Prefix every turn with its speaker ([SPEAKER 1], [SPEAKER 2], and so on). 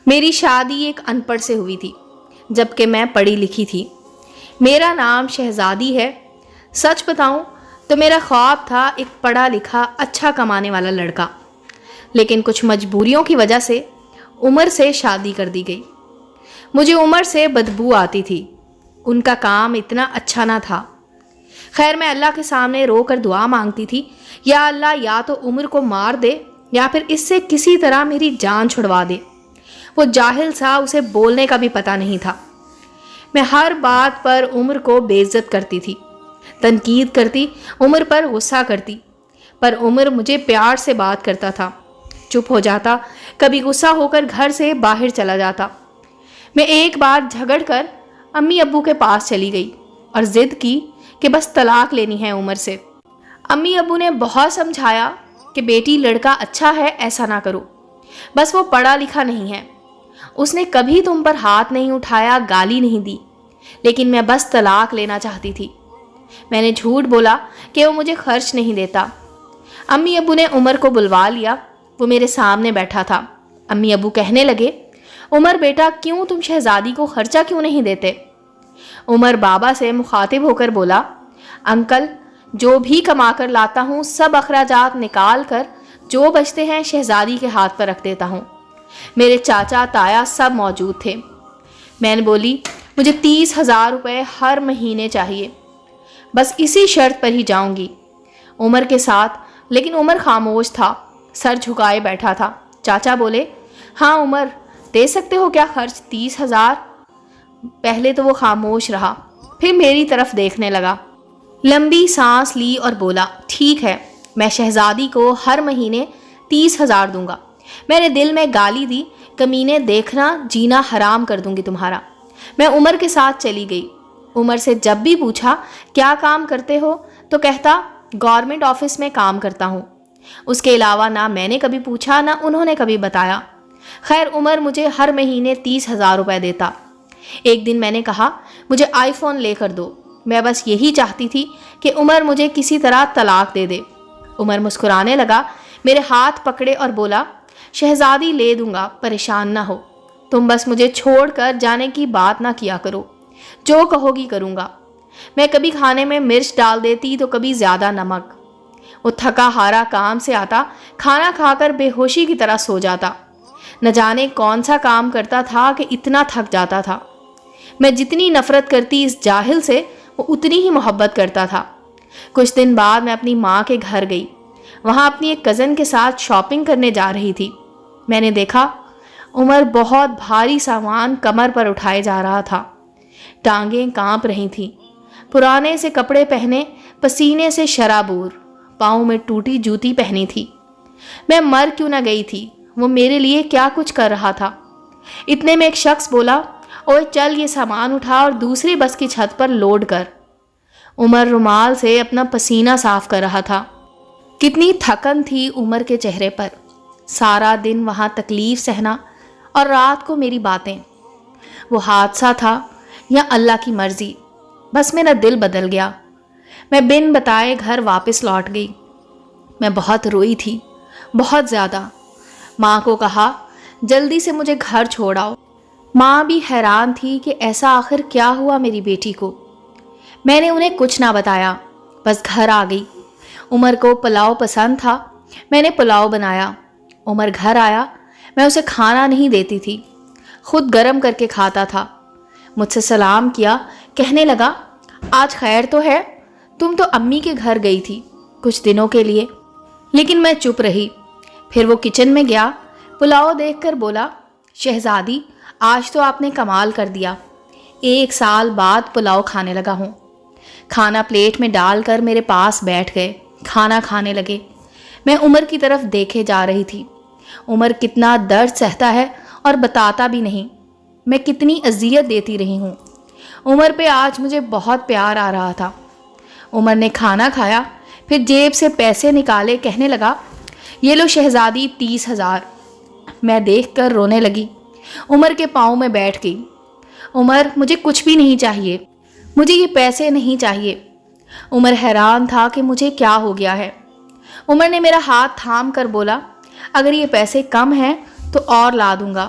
[SPEAKER 1] میری شادی ایک ان پڑھ سے ہوئی تھی جبکہ میں پڑھی لکھی تھی۔ میرا نام شہزادی ہے۔ سچ بتاؤں تو میرا خواب تھا ایک پڑھا لکھا اچھا کمانے والا لڑکا، لیکن کچھ مجبوریوں کی وجہ سے عمر سے شادی کر دی گئی۔ مجھے عمر سے بدبو آتی تھی، ان کا کام اتنا اچھا نہ تھا۔ خیر میں اللہ کے سامنے رو کر دعا مانگتی تھی، یا اللہ یا تو عمر کو مار دے یا پھر اس سے کسی طرح میری جان چھڑوا دے۔ وہ جاہل تھا، اسے بولنے کا بھی پتہ نہیں تھا۔ میں ہر بات پر عمر کو بے عزت کرتی تھی، تنقید کرتی، عمر پر غصہ کرتی، پر عمر مجھے پیار سے بات کرتا تھا، چپ ہو جاتا، کبھی غصہ ہو کر گھر سے باہر چلا جاتا۔ میں ایک بار جھگڑ کر امی ابو کے پاس چلی گئی اور ضد کی کہ بس طلاق لینی ہے عمر سے۔ امی ابو نے بہت سمجھایا کہ بیٹی لڑکا اچھا ہے، ایسا نہ کرو، بس وہ پڑھا لکھا نہیں ہے، اس نے کبھی تم پر ہاتھ نہیں اٹھایا، گالی نہیں دی، لیکن میں بس طلاق لینا چاہتی تھی۔ میں نے جھوٹ بولا کہ وہ مجھے خرچ نہیں دیتا۔ امی ابو نے عمر کو بلوا لیا، وہ میرے سامنے بیٹھا تھا۔ امی ابو کہنے لگے، عمر بیٹا کیوں تم شہزادی کو خرچہ کیوں نہیں دیتے؟ عمر بابا سے مخاطب ہو کر بولا، انکل جو بھی کما کر لاتا ہوں سب اخراجات نکال کر جو بچتے ہیں شہزادی کے ہاتھ پر رکھ دیتا ہوں۔ میرے چاچا تایا سب موجود تھے۔ میں نے بولی، مجھے 30,000 روپے ہر مہینے چاہیے، بس اسی شرط پر ہی جاؤں گی عمر کے ساتھ۔ لیکن عمر خاموش تھا، سر جھکائے بیٹھا تھا۔ چاچا بولے، ہاں عمر دے سکتے ہو کیا خرچ 30,000؟ پہلے تو وہ خاموش رہا، پھر میری طرف دیکھنے لگا، لمبی سانس لی اور بولا، ٹھیک ہے میں شہزادی کو ہر مہینے 30,000 دوں گا۔ میں نے دل میں گالی دی، کمینے دیکھنا جینا حرام کر دوں گی تمہارا۔ میں عمر کے ساتھ چلی گئی۔ عمر سے جب بھی پوچھا کیا کام کرتے ہو تو کہتا گورنمنٹ آفس میں کام کرتا ہوں۔ اس کے علاوہ نہ میں نے کبھی پوچھا نہ انہوں نے کبھی بتایا۔ خیر عمر مجھے ہر مہینے 30,000 روپے دیتا۔ ایک دن میں نے کہا، مجھے آئی فون لے کر دو، میں بس یہی چاہتی تھی کہ عمر مجھے کسی طرح طلاق دے دے۔ عمر مسکرانے لگا، میرے ہاتھ پکڑے اور بولا، شہزادی لے دوں گا، پریشان نہ ہو، تم بس مجھے چھوڑ کر جانے کی بات نہ کیا کرو، جو کہو گی کروں گا۔ میں کبھی کھانے میں مرچ ڈال دیتی تو کبھی زیادہ نمک۔ وہ تھکا ہارا کام سے آتا، کھانا کھا کر بے ہوشی کی طرح سو جاتا۔ نہ جانے کون سا کام کرتا تھا کہ اتنا تھک جاتا تھا۔ میں جتنی نفرت کرتی اس جاہل سے، وہ اتنی ہی محبت کرتا تھا۔ کچھ دن بعد میں اپنی ماں کے گھر گئی، وہاں اپنی ایک کزن کے ساتھ شاپنگ کرنے جا رہی تھی۔ میں نے دیکھا عمر بہت بھاری سامان کمر پر اٹھائے جا رہا تھا، ٹانگیں کانپ رہی تھیں، پرانے سے کپڑے پہنے، پسینے سے شرابور، پاؤں میں ٹوٹی جوتی پہنی تھی۔ میں مر کیوں نہ گئی تھی، وہ میرے لیے کیا کچھ کر رہا تھا۔ اتنے میں ایک شخص بولا، اوے چل یہ سامان اٹھا اور دوسری بس کی چھت پر لوڈ کر۔ عمر رومال سے اپنا پسینہ صاف کر رہا تھا۔ کتنی تھکن تھی عمر کے چہرے پر، سارا دن وہاں تکلیف سہنا اور رات کو میری باتیں۔ وہ حادثہ تھا یا اللہ کی مرضی؟ بس میرا دل بدل گیا۔ میں بن بتائے گھر واپس لوٹ گئی۔ میں بہت روئی تھی، بہت زیادہ۔ ماں کو کہا جلدی سے مجھے گھر چھوڑ آؤ۔ ماں بھی حیران تھی کہ ایسا آخر کیا ہوا میری بیٹی کو۔ میں نے انہیں کچھ نہ بتایا، بس گھر آ گئی۔ عمر کو پلاؤ پسند تھا، میں نے پلاؤ بنایا۔ عمر گھر آیا، میں اسے کھانا نہیں دیتی تھی، خود گرم کر کے کھاتا تھا۔ مجھ سے سلام کیا، کہنے لگا، آج خیر تو ہے، تم تو امی کے گھر گئی تھی کچھ دنوں کے لیے۔ لیکن میں چپ رہی۔ پھر وہ کچن میں گیا، پلاؤ دیکھ کر بولا، شہزادی آج تو آپ نے کمال کر دیا، 1 سال بعد پلاؤ کھانے لگا ہوں۔ کھانا پلیٹ میں ڈال کر میرے پاس بیٹھ گئے، کھانا کھانے لگے۔ میں عمر کی طرف دیکھے جا رہی تھی۔ عمر کتنا درد سہتا ہے اور بتاتا بھی نہیں، میں کتنی اذیت دیتی رہی ہوں۔ عمر پہ آج مجھے بہت پیار آ رہا تھا۔ عمر نے کھانا کھایا، پھر جیب سے پیسے نکالے، کہنے لگا، یہ لو شہزادی 30,000۔ میں دیکھ کر رونے لگی، عمر کے پاؤں میں بیٹھ گئی۔ عمر مجھے کچھ بھی نہیں چاہیے، مجھے یہ پیسے نہیں چاہیے۔ عمر حیران تھا کہ مجھے کیا ہو گیا ہے۔ عمر نے میرا ہاتھ تھام کر بولا، اگر یہ پیسے کم ہیں تو اور لا دوں گا،